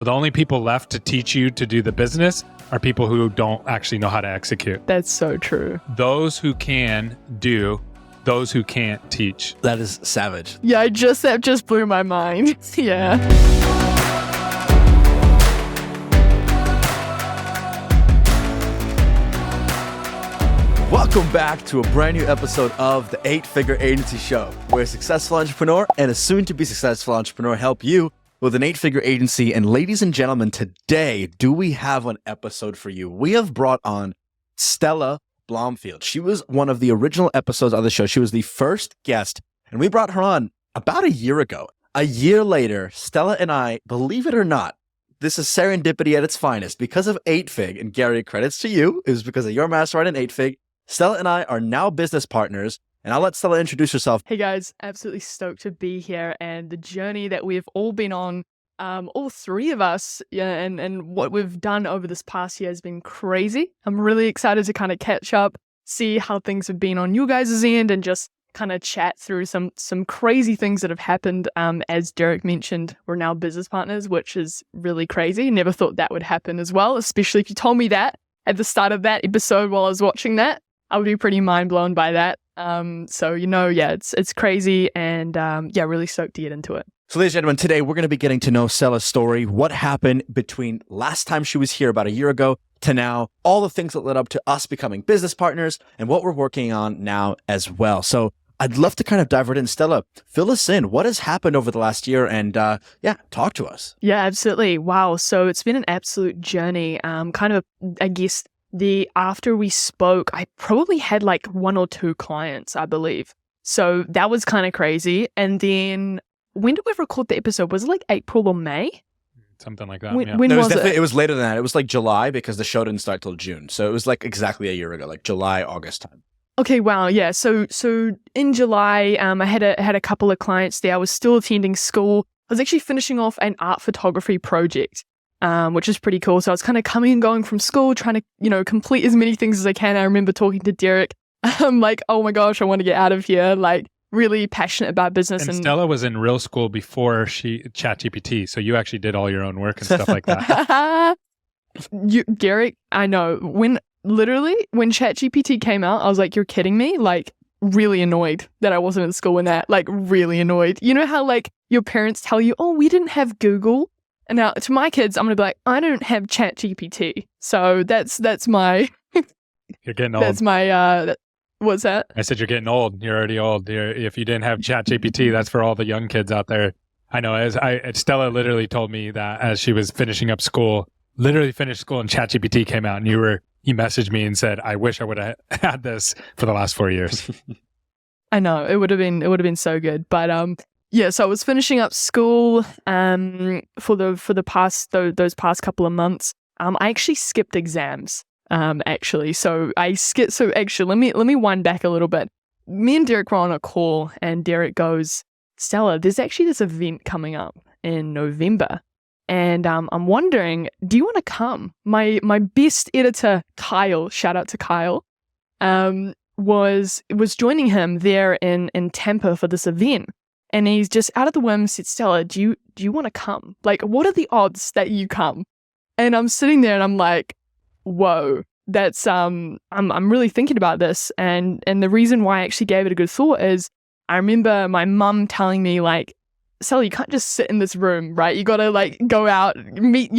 The only people left to teach you to do the business are people who don't actually know how to execute. That's so true. Those who can do, those who can't teach. That is savage. Yeah, that just blew my mind. Yeah. Welcome back to a brand new episode of the 8-Figure Agency Show, where a successful entrepreneur and a soon-to-be successful entrepreneur help you with an 8-figure agency. And ladies and gentlemen, today, do we have an episode for you? We have brought on Stella Blomfield. She was one of the original episodes of the show. She was the first guest, and we brought her on about a year ago. A year later, Stella and I, believe it or not, this is serendipity at its finest. Because of 8Fig, and Gary, credits to you, it was because of your mastermind in 8Fig, Stella and I are now business partners, and I'll let Stella introduce herself. Hey guys, absolutely stoked to be here, and the journey that we've all been on, all three of us, and what we've done over this past year has been crazy. I'm really excited to kind of catch up, see how things have been on you guys' end, and just kind of chat through some crazy things that have happened. As Derek mentioned, we're now business partners, which is really crazy. Never thought that would happen as well, especially if you told me that at the start of that episode while I was watching that. I would be pretty mind blown by that. So, it's crazy, and really stoked to get into it. So ladies and gentlemen, today we're going to be getting to know Stella's story, what happened between last time she was here about a year ago to now, all the things that led up to us becoming business partners, and what we're working on now as well. So I'd love to kind of dive right in. Stella, fill us in. What has happened over the last year? And talk to us. Yeah, absolutely. Wow. So it's been an absolute journey. After we spoke, I probably had like one or two clients, I believe. So that was kind of crazy. And then when did we record the episode? Was it like April or May? Something like that. When No, was it? It was later than that. It was like July, because the show didn't start till June. So it was like exactly a year ago, like July, August time. Okay, wow, yeah. So in July, I had a couple of clients there. I was still attending school. I was actually finishing off an art photography project, which is pretty cool. So I was kind of coming and going from school, trying to, complete as many things as I can. I remember talking to Derek. I'm like, oh my gosh, I want to get out of here. Like, really passionate about business. And Stella was in real school before ChatGPT. So you actually did all your own work and stuff like that. Derek, I know. When ChatGPT came out, I was like, you're kidding me? Like, really annoyed that I wasn't in school when that, like, really annoyed. You know how, like, your parents tell you, oh, we didn't have Google? And now to my kids, I'm going to be like, I don't have ChatGPT. So that's my... You're getting old. That's my... what's that? I said you're getting old. You're already old. If you didn't have ChatGPT, that's for all the young kids out there. I know. Stella literally told me that as she was finishing up school, literally finished school, and ChatGPT came out, and he messaged me and said, I wish I would have had this for the last 4 years. I know, it would have been so good. But so I was finishing up school for the past those past couple of months. I actually skipped exams. Let me wind back a little bit. Me and Derek were on a call, and Derek goes, Stella, there's actually this event coming up in November. And I'm wondering, do you want to come? My best editor, Kyle, shout out to Kyle, was joining him there in Tampa for this event. And he's just out of the whim said, Stella, do you want to come? Like, what are the odds that you come? And I'm sitting there and I'm like, whoa, that's I'm really thinking about this. And the reason why I actually gave it a good thought is I remember my mum telling me, like, Sally, you can't just sit in this room, right? You got to, like, go out, meet,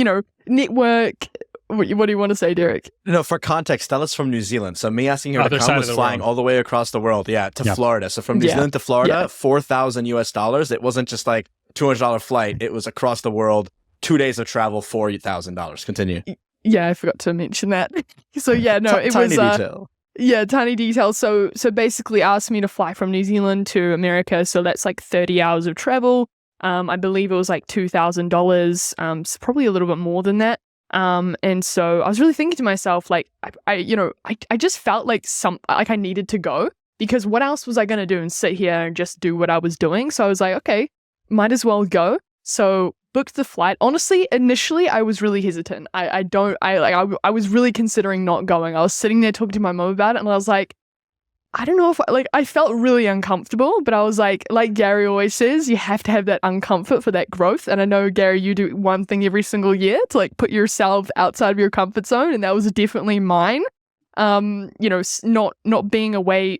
network. What do you want to say, Derek? No, for context, Stella's from New Zealand. So me asking her to come was flying all the way across the world. Yeah, to Florida. So from New Zealand to Florida, $4,000 US. It wasn't just like $200 flight. It was across the world, 2 days of travel, $4,000. Continue. Yeah, I forgot to mention that. So it was tiny detail. Yeah, tiny detail. So basically asked me to fly from New Zealand to America. So that's like 30 hours of travel. I believe it was like $2,000. So probably a little bit more than that. And so I was really thinking to myself, like, I just felt like I needed to go, because what else was I going to do and sit here and just do what I was doing? So I was like, okay, might as well go. So booked the flight. Honestly, initially I was really hesitant. I was really considering not going. I was sitting there talking to my mom about it, and I was like, I don't know if I felt really uncomfortable, but I was like Gary always says, you have to have that uncomfort for that growth. And I know, Gary, you do one thing every single year to like put yourself outside of your comfort zone. And that was definitely mine. Not being away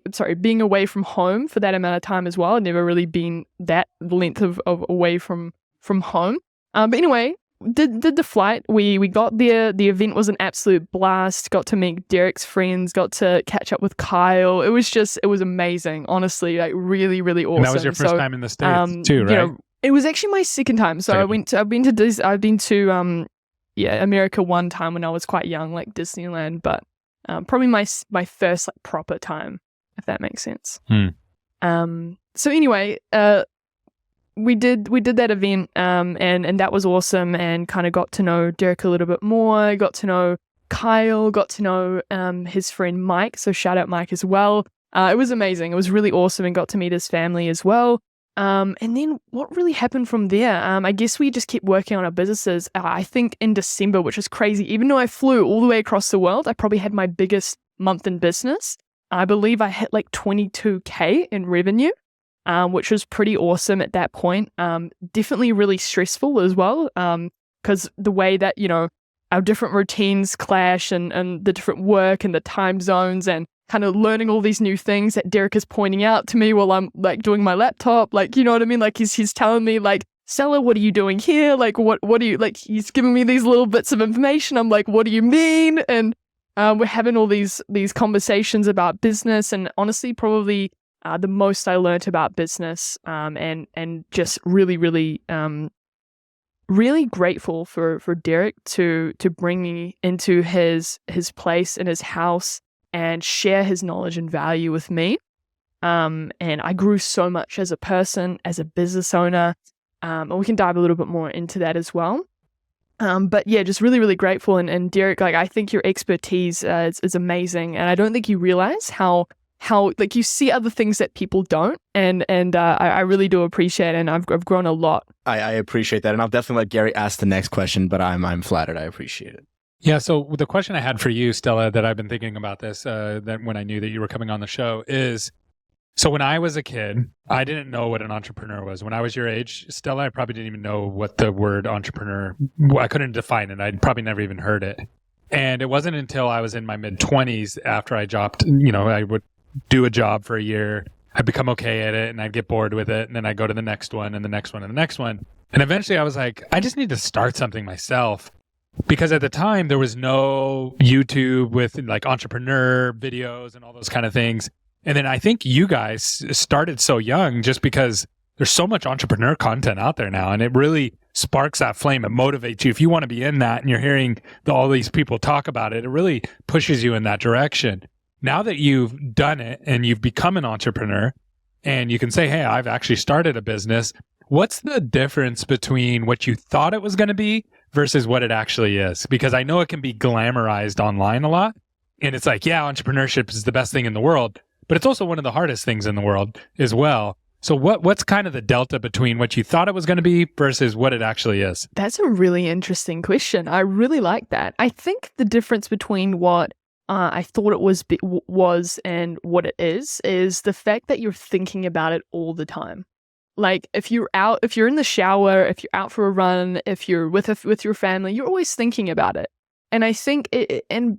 from home for that amount of time as well. I'd never really been that length of away from home. But anyway, did the flight. We got there. The event was an absolute blast. Got to meet Derek's friends. Got to catch up with Kyle. It was amazing. Honestly, like really, really awesome. And that was your first time in the States too, right? It was actually my second time. So I've been to America one time when I was quite young, like Disneyland, but probably my first like proper time, if that makes sense. So anyway, we did that event, and that was awesome, and kind of got to know Derek a little bit more, got to know Kyle, got to know his friend Mike, so shout out Mike as well. It was amazing. It was really awesome, and got to meet his family as well. And then what really happened from there? I guess we just kept working on our businesses. I think in December, which is crazy, even though I flew all the way across the world, I probably had my biggest month in business. I believe I hit like 22K in revenue. Which was pretty awesome at that point. Definitely really stressful as well, because the way that, our different routines clash and the different work and the time zones and kind of learning all these new things that Derek is pointing out to me while I'm like doing my laptop, like, you know what I mean? Like he's telling me like, Stella, what are you doing here? Like, what do you, like, he's giving me these little bits of information. I'm like, what do you mean? And we're having all these conversations about business, and honestly, probably the most I learned about business, and just really, really, really grateful for Derek to bring me into his place in his house and share his knowledge and value with me. And I grew so much as a person, as a business owner, and we can dive a little bit more into that as well. But yeah, just really, really grateful. And Derek, like, I think your expertise is amazing, and I don't think you realize how like you see other things that people don't, and I really do appreciate it, and I've grown a lot. I appreciate that, and I'll definitely let Gary ask the next question, but I'm flattered. I appreciate it. Yeah, so the question I had for you, Stella, that I've been thinking about this, that when I knew that you were coming on the show is, so when I was a kid, I didn't know what an entrepreneur was. When I was your age, Stella, I probably didn't even know what the word entrepreneur, I couldn't define it. I'd probably never even heard it. And it wasn't until I was in my mid-20s after I dropped, I would do a job for a year, I'd become okay at it, and I'd get bored with it, and then I'd go to the next one and the next one and the next one. And eventually I was like, I just need to start something myself. Because at the time there was no YouTube with like entrepreneur videos and all those kind of things. And then I think you guys started so young just because there's so much entrepreneur content out there now, and it really sparks that flame. It motivates you. If you want to be in that and you're hearing all these people talk about it, it really pushes you in that direction. Now that you've done it and you've become an entrepreneur and you can say, hey, I've actually started a business, what's the difference between what you thought it was going to be versus what it actually is? Because I know it can be glamorized online a lot. And it's like, yeah, entrepreneurship is the best thing in the world, but it's also one of the hardest things in the world as well. So what's kind of the delta between what you thought it was going to be versus what it actually is? That's a really interesting question. I really like that. I think the difference between what I thought it was and what it is the fact that you're thinking about it all the time. Like if you're in the shower, if you're out for a run, if you're with your family, you're always thinking about it. And I think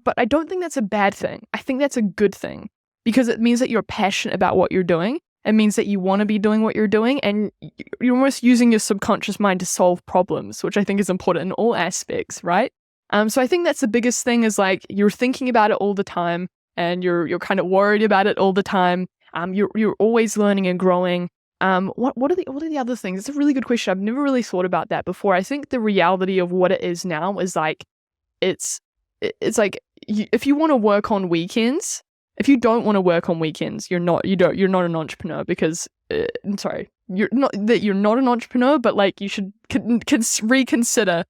but I don't think that's a bad thing. I think that's a good thing, because it means that you're passionate about what you're doing. It means that you want to be doing what you're doing, and you're almost using your subconscious mind to solve problems, which I think is important in all aspects, right? So I think that's the biggest thing, is like you're thinking about it all the time, and you're kind of worried about it all the time. You're always learning and growing. What are the other things? It's a really good question. I've never really thought about that before. I think the reality of what it is now is like it's like if you want to work on weekends, if you don't want to work on weekends, you're not an entrepreneur, because you're not an entrepreneur, but like you should reconsider.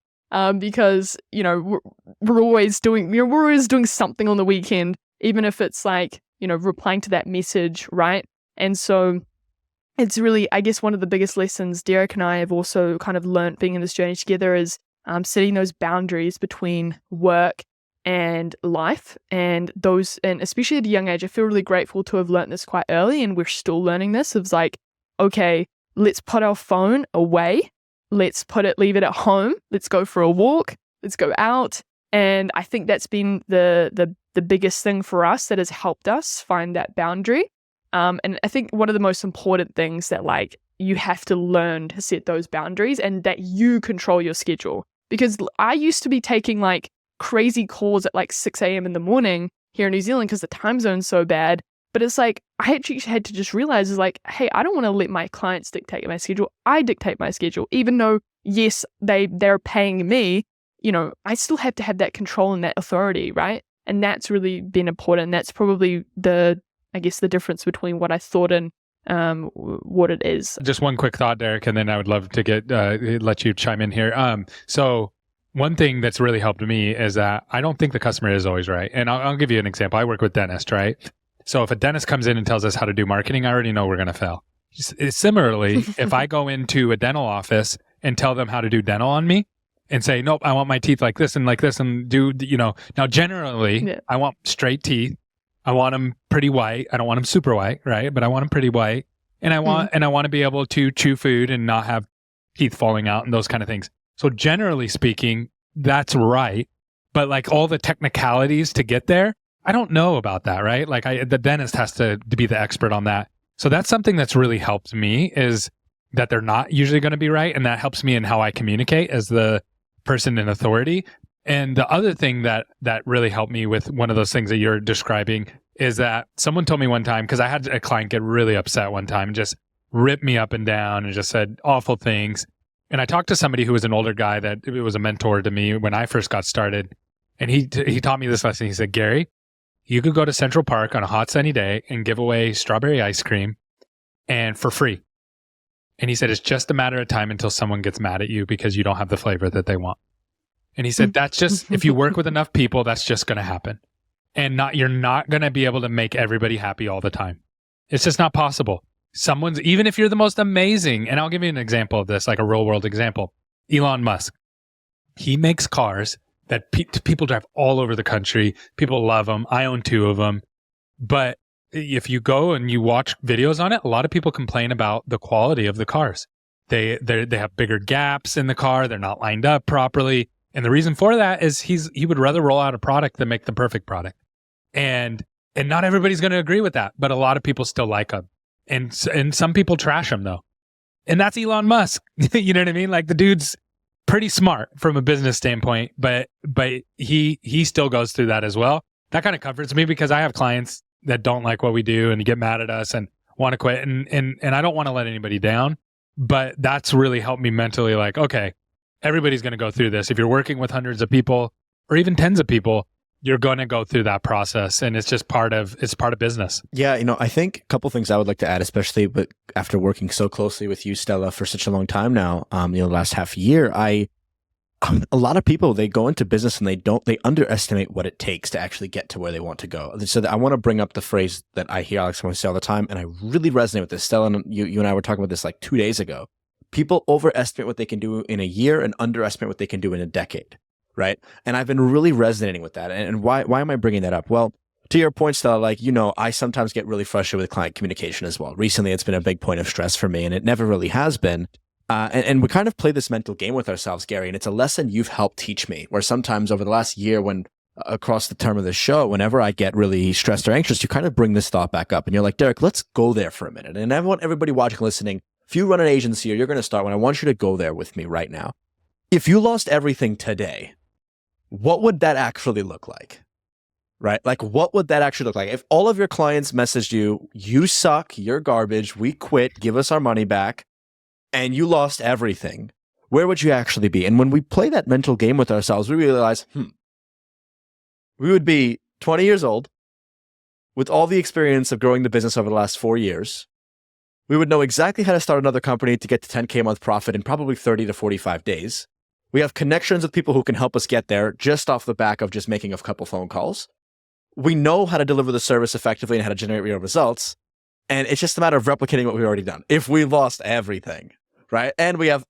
Because we're always doing something on the weekend, even if it's like replying to that message, right? And so it's really, I guess, one of the biggest lessons Derek and I have also kind of learned being in this journey together is setting those boundaries between work and life, and especially at a young age, I feel really grateful to have learned this quite early, and we're still learning this. It's like, okay, let's put our phone away. Let's leave it at home. Let's go for a walk. Let's go out. And I think that's been the biggest thing for us that has helped us find that boundary. And I think one of the most important things that like you have to learn to set those boundaries and that you control your schedule. Because I used to be taking like crazy calls at like 6 a.m. in the morning here in New Zealand because the time zone's so bad. But it's like, I actually had to just realize is like, hey, I don't want to let my clients dictate my schedule. I dictate my schedule, even though, yes, they're paying me, I still have to have that control and that authority, right? And that's really been important. That's probably the difference between what I thought and what it is. Just one quick thought, Derek, and then I would love to let you chime in here. So one thing that's really helped me is that I don't think the customer is always right. And I'll give you an example. I work with dentists, right? So if a dentist comes in and tells us how to do marketing, I already know we're going to fail. Similarly, if I go into a dental office and tell them how to do dental on me and say, nope, I want my teeth like this and do, now generally I want straight teeth. I want them pretty white. I don't want them super white, right? But I want them pretty white. And I want to be able to chew food and not have teeth falling out and those kind of things. So generally speaking, that's right. But like all the technicalities to get there, I don't know about that, right? Like the dentist has to be the expert on that. So that's something that's really helped me is that they're not usually going to be right. And that helps me in how I communicate as the person in authority. And the other thing that really helped me with one of those things that you're describing is that someone told me one time, because I had a client get really upset one time and just rip me up and down and just said awful things. And I talked to somebody who was an older guy that it was a mentor to me when I first got started. And he taught me this lesson. He said, Gary, you could go to Central Park on a hot sunny day and give away strawberry ice cream and for free. And he said, it's just a matter of time until someone gets mad at you because you don't have the flavor that they want. And he said, that's just, if you work with enough people, that's just going to happen. And you're not going to be able to make everybody happy all the time. It's just not possible. Even if you're the most amazing, and I'll give you an example of this, like a real world example. Elon Musk, he makes cars that people drive all over the country. People love them. I own 2 of them. But if you go and you watch videos on it, a lot of people complain about the quality of the cars. They have bigger gaps in the car. They're not lined up properly. And the reason for that is he would rather roll out a product than make the perfect product. And not everybody's going to agree with that, but a lot of people still like him. And some people trash him though. And that's Elon Musk. You know what I mean? Like the dude's pretty smart from a business standpoint, but he still goes through that as well. That kind of comforts me because I have clients that don't like what we do and get mad at us and want to quit. And I don't want to let anybody down, but that's really helped me mentally. Like, okay, everybody's going to go through this. If you're working with hundreds of people or even tens of people, you're going to go through that process, and it's just part of business. Yeah, I think a couple things I would like to add, especially but after working so closely with you, Stella, for such a long time now, the last half year, a lot of people, they go into business and they underestimate what it takes to actually get to where they want to go. So I want to bring up the phrase that I hear Alex say all the time, and I really resonate with this. Stella, and you and I were talking about this like 2 days ago. People overestimate what they can do in a year and underestimate what they can do in a decade. Right. And I've been really resonating with that. And why am I bringing that up? Well, to your point, Stella, I sometimes get really frustrated with client communication as well. Recently, it's been a big point of stress for me, and it never really has been. And we kind of play this mental game with ourselves, Gary, and it's a lesson you've helped teach me, where sometimes over the last year, when across the term of the show, whenever I get really stressed or anxious, you kind of bring this thought back up and you're like, Derek, let's go there for a minute. And I want everybody watching, listening, if you run an agency or you're going to start one, I want you to go there with me right now. If you lost everything today, what would that actually look like? Right? Like, what would that actually look like? If all of your clients messaged you, you suck, you're garbage, we quit, give us our money back, and you lost everything, where would you actually be? And when we play that mental game with ourselves, we realize, we would be 20 years old with all the experience of growing the business over the last 4 years. We would know exactly how to start another company to get to 10K a month profit in probably 30 to 45 days. We have connections with people who can help us get there just off the back of just making a couple phone calls. We know how to deliver the service effectively and how to generate real results. And it's just a matter of replicating what we've already done. If we lost everything, right? And we have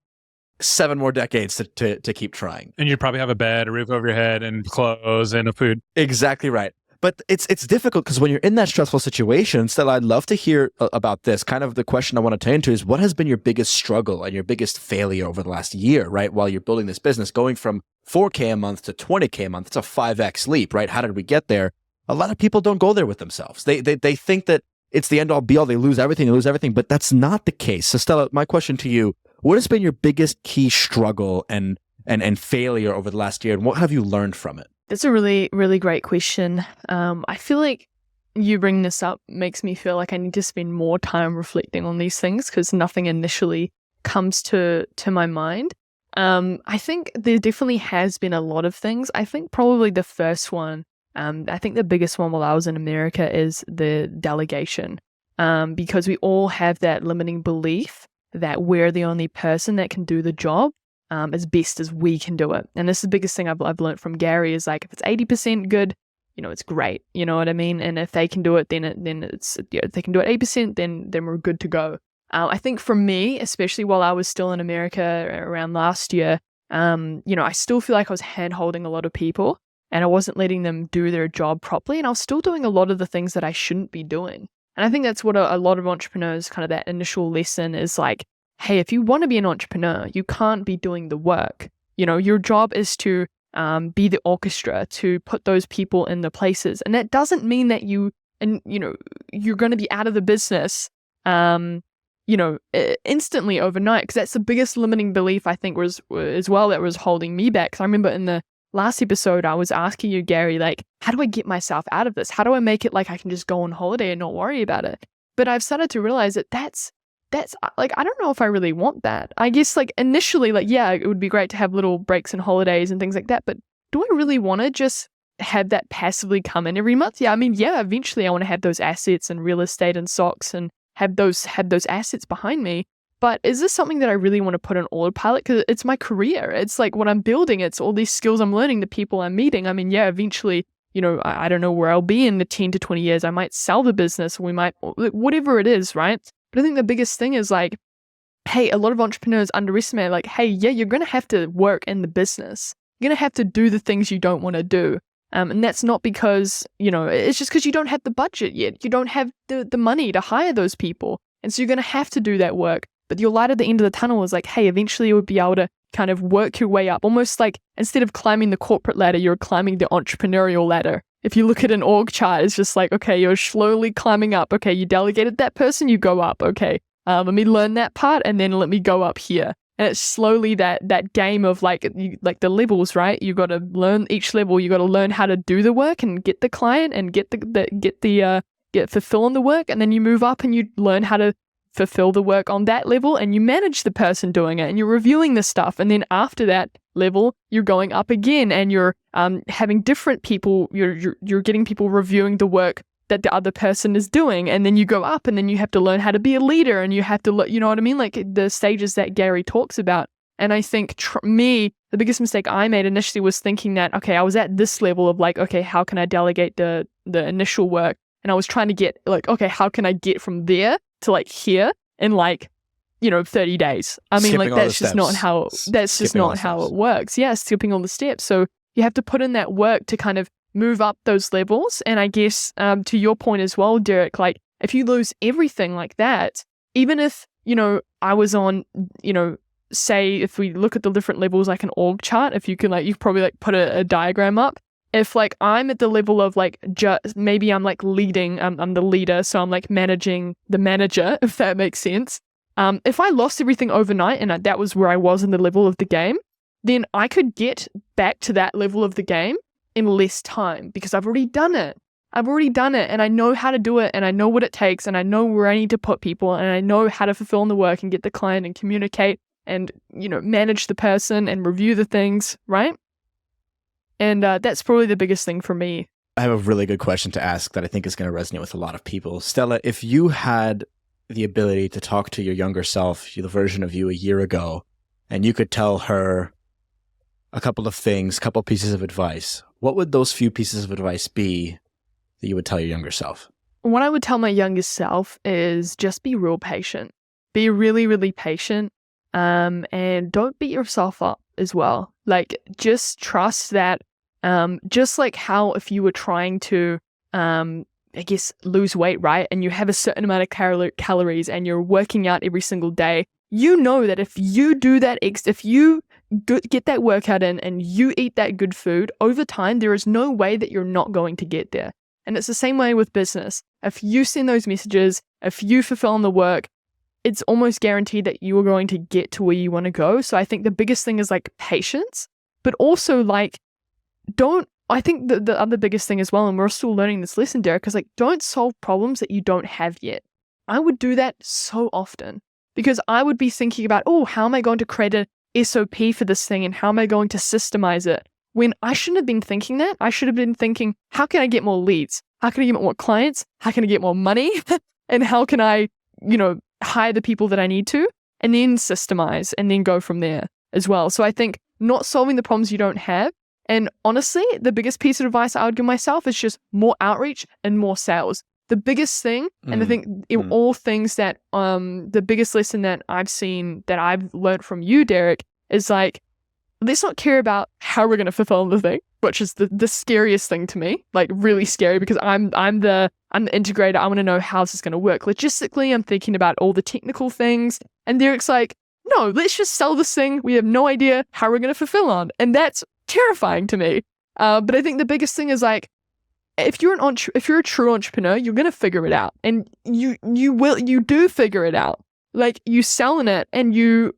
7 more decades to keep trying. And you'd probably have a bed, a roof over your head, and clothes and a food. Exactly right. But it's difficult because when you're in that stressful situation, Stella, I'd love to hear about this. Kind of the question I want to turn to is, what has been your biggest struggle and your biggest failure over the last year, right? While you're building this business, going from 4K a month to 20K a month, it's a 5X leap, right? How did we get there? A lot of people don't go there with themselves. They think that it's the end all be all. They lose everything, but that's not the case. So Stella, my question to you, what has been your biggest key struggle and failure over the last year, and what have you learned from it? That's a really, really great question. I feel like you bringing this up makes me feel like I need to spend more time reflecting on these things because nothing initially comes to my mind. I think there definitely has been a lot of things. I think probably the first one, I think the biggest one while I was in America is the delegation, because we all have that limiting belief that we're the only person that can do the job as best as we can do it. And this is the biggest thing I've learned from Gary is like, if it's 80% good, it's great. You know what I mean? And if they can do it, then it's, if they can do it 8%, then we're good to go. I think for me, especially while I was still in America around last year, I still feel like I was hand-holding a lot of people and I wasn't letting them do their job properly. And I was still doing a lot of the things that I shouldn't be doing. And I think that's what a lot of entrepreneurs, kind of that initial lesson is like, hey, if you want to be an entrepreneur, you can't be doing the work. Your job is to be the orchestra, to put those people in the places. And that doesn't mean that you're going to be out of the business, instantly overnight, because that's the biggest limiting belief I think was as well that was holding me back. Because I remember in the last episode, I was asking you, Gary, like, how do I get myself out of this? How do I make it like I can just go on holiday and not worry about it? But I've started to realize that that's like, I don't know if I really want that. I guess like initially, like, yeah, it would be great to have little breaks and holidays and things like that. But do I really want to just have that passively come in every month? Yeah, I mean, yeah, eventually I want to have those assets and real estate and stocks and have those assets behind me. But is this something that I really want to put on autopilot? Because it's my career. It's like what I'm building. It's all these skills I'm learning, the people I'm meeting. I mean, yeah, eventually, I don't know where I'll be in the 10 to 20 years. I might sell the business. We might, whatever it is, right? But I think the biggest thing is like, hey, a lot of entrepreneurs underestimate like, hey, yeah, you're going to have to work in the business. You're going to have to do the things you don't want to do. And that's not because, it's just because you don't have the budget yet. You don't have the money to hire those people. And so you're going to have to do that work. But your light at the end of the tunnel is like, hey, eventually you would be able to kind of work your way up. Almost like instead of climbing the corporate ladder, you're climbing the entrepreneurial ladder. If you look at an org chart, it's just like, okay, you're slowly climbing up. Okay, you delegated that person, you go up. Okay, let me learn that part and then let me go up here. And it's slowly that game of like the levels, right? You got to learn each level. You got to learn how to do the work and get the client and get fulfilling the work. And then you move up and you learn how to fulfill the work on that level and you manage the person doing it and you're reviewing the stuff. And then after that level, you're going up again and you're having different people, you're getting people reviewing the work that the other person is doing. And then you go up and then you have to learn how to be a leader and you have to, you know what I mean? Like the stages that Gary talks about. And I think the biggest mistake I made initially was thinking that, okay, I was at this level of like, okay, how can I delegate the initial work? And I was trying to get like, okay, how can I get from there to like here in like, 30 days. I mean, like that's just not how it works. Yeah, skipping all the steps. So you have to put in that work to kind of move up those levels. And I guess to your point as well, Derek, like if you lose everything like that, even if, I was on, say if we look at the different levels like an org chart, if you can like, you probably like put a diagram up. If like I'm at the level of like maybe I'm like leading, I'm the leader, so I'm like managing the manager, if that makes sense. If I lost everything overnight and that was where I was in the level of the game, then I could get back to that level of the game in less time because I've already done it. And I know how to do it and I know what it takes and I know where I need to put people and I know how to fulfill the work and get the client and communicate and, manage the person and review the things, right? And that's probably the biggest thing for me. I have a really good question to ask that I think is going to resonate with a lot of people. Stella, if you had the ability to talk to your younger self, the version of you a year ago, and you could tell her a couple of things, couple pieces of advice, what would those few pieces of advice be that you would tell your younger self? What I would tell my younger self is just be real patient. Be really, really patient. and don't beat yourself up as well. Like, just trust that, just like how if you were trying to, I guess, lose weight, right? And you have a certain amount of calories and you're working out every single day, you know that if you do that, if you get that workout in and you eat that good food, over time, there is no way that you're not going to get there. And it's the same way with business. If you send those messages, if you fulfill on the work, it's almost guaranteed that you are going to get to where you want to go. So I think the biggest thing is like patience, but also like, I think the other biggest thing as well, and we're still learning this lesson, Derek, is like, don't solve problems that you don't have yet. I would do that so often because I would be thinking about, oh, how am I going to create a SOP for this thing and how am I going to systemize it? When I shouldn't have been thinking that. I should have been thinking, how can I get more leads? How can I get more clients? How can I get more money? And how can I, hire the people that I need to, and then systemize and then go from there as well. So I think not solving the problems you don't have. And honestly, the biggest piece of advice I would give myself is just more outreach and more sales. The biggest thing, and I think in all things that, the biggest lesson that I've seen that I've learned from you, Derek, is like, let's not care about how we're going to fulfill the thing, which is the scariest thing to me, like really scary, because I'm the integrator. I want to know how this is going to work. Logistically, I'm thinking about all the technical things, and Derek's like, no, let's just sell this thing. We have no idea how we're going to fulfill on. And that's terrifying to me. But I think the biggest thing is like, if you're a true entrepreneur, you're going to figure it out, and you do figure it out. Like, you selling it, and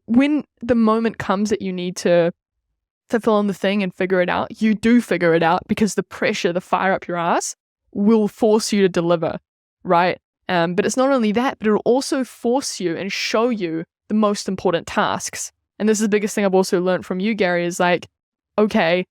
when the moment comes that you need to fulfill on the thing and figure it out, you do figure it out, because the pressure, the fire up your ass will force you to deliver, right? But it's not only that, but it'll also force you and show you the most important tasks. And this is the biggest thing I've also learned from you, Gary, is like, okay,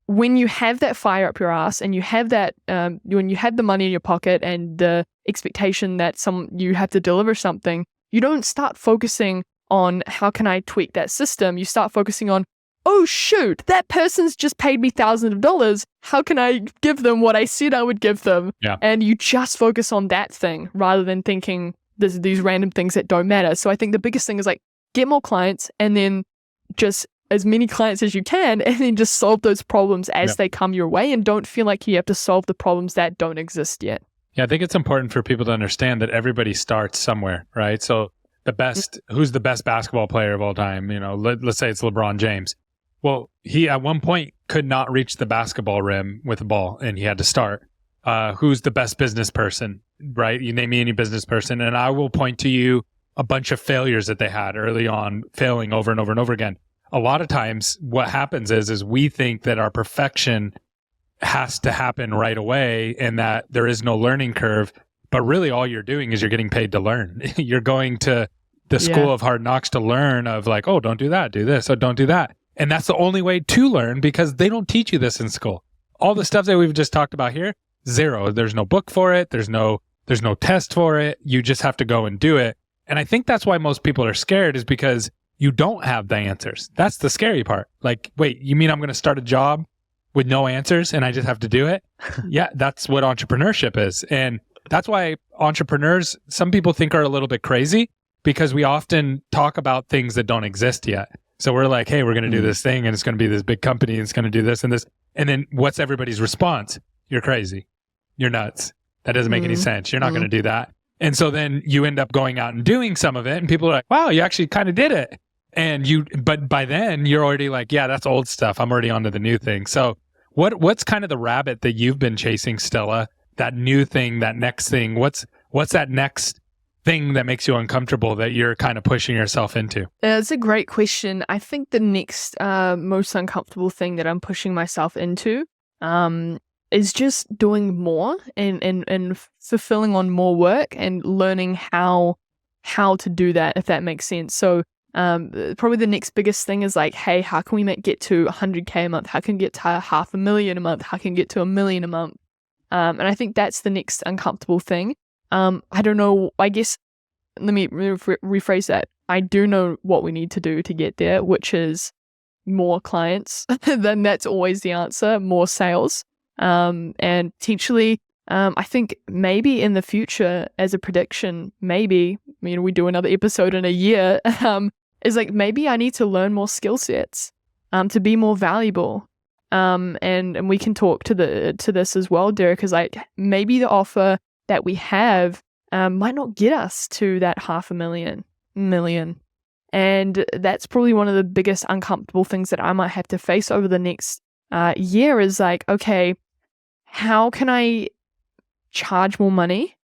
when you have that fire up your ass and you have that, when you have the money in your pocket and the expectation that you have to deliver something, you don't start focusing on how can I tweak that system. You start focusing on, oh shoot, that person's just paid me thousands of dollars. How can I give them what I said I would give them? Yeah. And you just focus on that thing rather than thinking there's these random things that don't matter. So I think the biggest thing is like, get more clients, and then just as many clients as you can, and then just solve those problems as they come your way, and don't feel like you have to solve the problems that don't exist yet. Yeah, I think it's important for people to understand that everybody starts somewhere, right? So who's the best basketball player of all time? Let's say it's LeBron James. Well, he at one point could not reach the basketball rim with a ball, and he had to start. Who's the best business person, right? You name me any business person, and I will point to you a bunch of failures that they had early on, failing over and over and over again. A lot of times what happens is we think that our perfection has to happen right away and that there is no learning curve. But really all you're doing is you're getting paid to learn. You're going to the school of hard knocks to learn of like, oh, don't do that, do this, oh, don't do that. And that's the only way to learn, because they don't teach you this in school. All the stuff that we've just talked about here, zero. There's no book for it. There's no test for it. You just have to go and do it. And I think that's why most people are scared, is because you don't have the answers. That's the scary part. Like, wait, you mean I'm going to start a job with no answers and I just have to do it? Yeah, that's what entrepreneurship is. And that's why entrepreneurs, some people think, are a little bit crazy, because we often talk about things that don't exist yet. So we're like, hey, we're going to do this thing and it's going to be this big company and it's going to do this and this. And then what's everybody's response? You're crazy. You're nuts. That doesn't make any sense. You're not going to do that. And so then you end up going out and doing some of it, and people are like, wow, you actually kind of did it. But by then you're already like, yeah, that's old stuff. I'm already onto the new thing. So what's kind of the rabbit that you've been chasing, Stella? That new thing, that next thing. What's that next thing that makes you uncomfortable that you're kind of pushing yourself into? It's a great question. I think the next most uncomfortable thing that I'm pushing myself into is just doing more and fulfilling on more work and learning how to do that, if that makes sense. So probably the next biggest thing is like, hey, how can we get to 100K a month? How can we get to $500,000 a month? How can we get to $1 million a month? And I think that's the next uncomfortable thing. I don't know, I guess, let me rephrase that. I do know what we need to do to get there, which is more clients. Then that's always the answer, more sales. And potentially, I think maybe in the future, as a prediction, maybe, we do another episode in a year, is like maybe I need to learn more skill sets to be more valuable. And we can talk to this as well, Derek, is like maybe the offer that we have might not get us to that $500,000. And that's probably one of the biggest uncomfortable things that I might have to face over the next year is like, okay, how can I charge more money?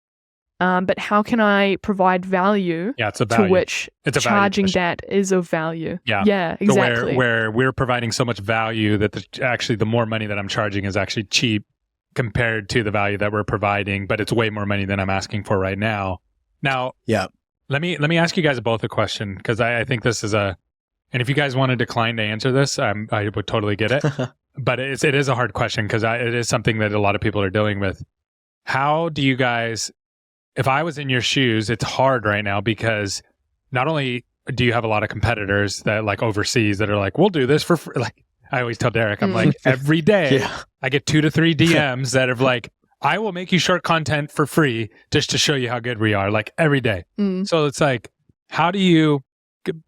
But how can I provide value? Yeah, it's a value. To which it's a charging value that is of value. Yeah, exactly. So where we're providing so much value that actually the more money that I'm charging is actually cheap compared to the value that we're providing, but it's way more money than I'm asking for right now. Now, Yeah. let me ask you guys both a question because I think this is and if you guys want to decline to answer this, I would totally get it. But it is a hard question because it is something that a lot of people are dealing with. How do you guys, if I was in your shoes, it's hard right now because not only do you have a lot of competitors that like overseas that are like, we'll do this for free. Like I always tell Derek, I'm like, every day I get 2 to 3 DMs that are like, I will make you short content for free just to show you how good we are, like every day. So it's like, how do you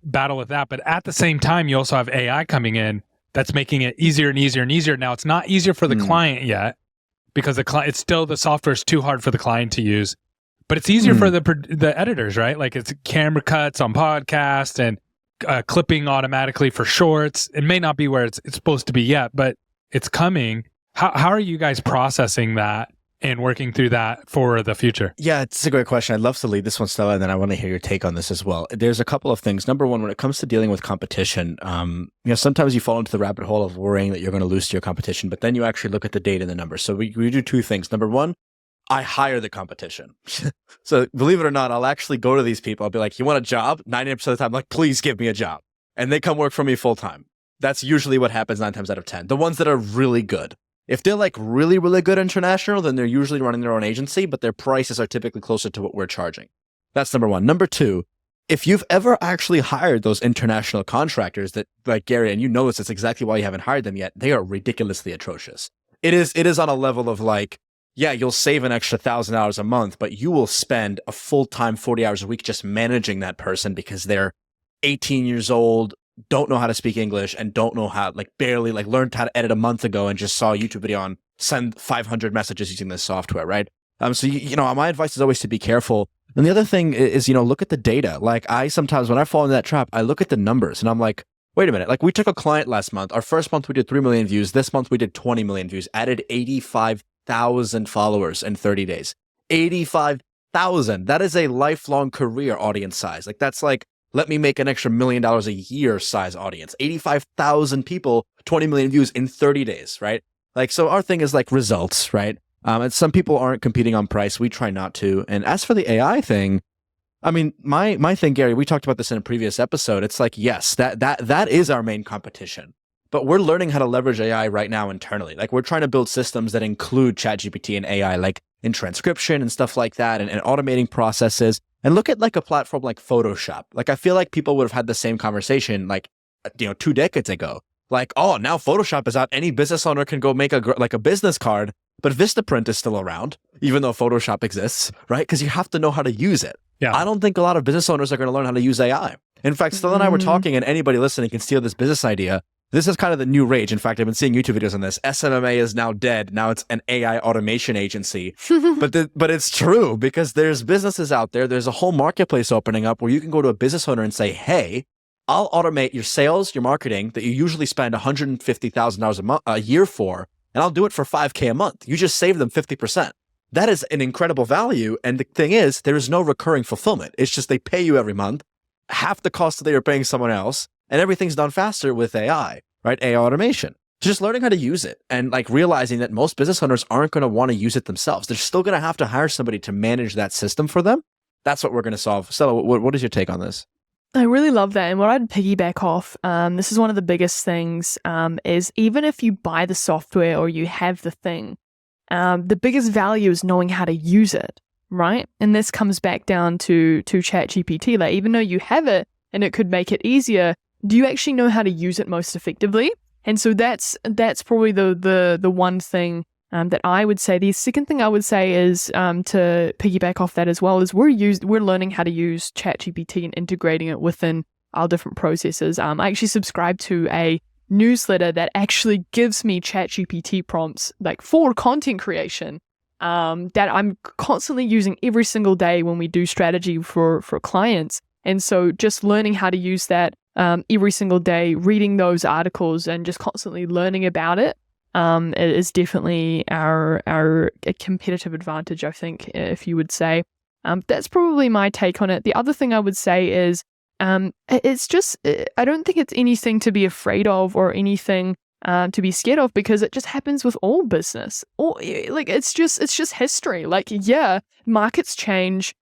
battle with that? But at the same time, you also have AI coming in that's making it easier and easier and easier. Now it's not easier for the client yet because it's still, the software is too hard for the client to use, but it's easier for the editors, right? Like it's camera cuts on podcasts and clipping automatically for shorts. It may not be where it's supposed to be yet, but it's coming. How are you guys processing that and working through that for the future? Yeah, it's a great question. I'd love to lead this one, Stella, and then I want to hear your take on this as well. There's a couple of things. Number one, when it comes to dealing with competition, sometimes you fall into the rabbit hole of worrying that you're going to lose to your competition, but then you actually look at the data and the numbers. So we do 2 things. Number one, I hire the competition. So believe it or not, I'll actually go to these people. I'll be like, you want a job? 90% of the time, I'm like, please give me a job. And they come work for me full time. That's usually what happens 9 times out of 10. The ones that are really good. If they're like really, really good international, then they're usually running their own agency, but their prices are typically closer to what we're charging. That's number one. Number two, if you've ever actually hired those international contractors that, like Gary, and you know this, it's exactly why you haven't hired them yet, they are ridiculously atrocious. It is on a level of like, yeah, you'll save an extra $1,000 a month, but you will spend a full-time 40 hours a week just managing that person because they're 18 years old, don't know how to speak English, and don't know how, like barely like learned how to edit a month ago and just saw a YouTube video on send 500 messages using this software, right? So, my advice is always to be careful. And the other thing is, look at the data. Like I sometimes, when I fall into that trap, I look at the numbers and I'm like, wait a minute. Like we took a client last month. Our first month, we did 3 million views. This month, we did 20 million views, added 85,000 followers in 30 days. 85,000. That is a lifelong career audience size. Like that's like, let me make an extra $1 million a year size audience. 85,000 people, 20 million views in 30 days, right? Like, so our thing is like results, right? And some people aren't competing on price. We try not to. And as for the AI thing, I mean, my thing, Gary, we talked about this in a previous episode. It's like, yes, that is our main competition. But we're learning how to leverage AI right now internally. Like we're trying to build systems that include ChatGPT and AI, like in transcription and stuff like that, and automating processes. And look at like a platform like Photoshop. Like I feel like people would have had the same conversation like, 2 decades ago. Like, oh, now Photoshop is out. Any business owner can go make a business card, but Vistaprint is still around, even though Photoshop exists, right? Because you have to know how to use it. Yeah. I don't think a lot of business owners are going to learn how to use AI. In fact, Stella and I were talking, and anybody listening can steal this business idea. This is kind of the new rage. In fact, I've been seeing YouTube videos on this. SMMA is now dead. Now it's an AI automation agency. But it's true because there's businesses out there. There's a whole marketplace opening up where you can go to a business owner and say, hey, I'll automate your sales, your marketing that you usually spend $150,000 a year for, and I'll do it for $5,000 a month. You just save them 50%. That is an incredible value. And the thing is, there is no recurring fulfillment. It's just they pay you every month, half the cost that you're paying someone else, and everything's done faster with AI, right? AI automation. Just learning how to use it and like realizing that most business owners aren't going to want to use it themselves. They're still going to have to hire somebody to manage that system for them. That's what we're going to solve. Stella, what is your take on this? I really love that. And what I'd piggyback off, this is one of the biggest things, is even if you buy the software or you have the thing, the biggest value is knowing how to use it, right? And this comes back down to ChatGPT. Like, even though you have it and it could make it easier, do you actually know how to use it most effectively? And so that's probably the one thing that I would say. The second thing I would say is to piggyback off that as well is we're learning how to use ChatGPT and integrating it within our different processes. I actually subscribe to a newsletter that actually gives me ChatGPT prompts like for content creation that I'm constantly using every single day when we do strategy for clients. And so just learning how to use that every single day, reading those articles and just constantly learning about it is definitely our competitive advantage, I think, if you would say. That's probably my take on it. The other thing I would say is it's just, I don't think it's anything to be afraid of or anything to be scared of, because it just happens with all business. Or like it's just history. Like, yeah, markets change.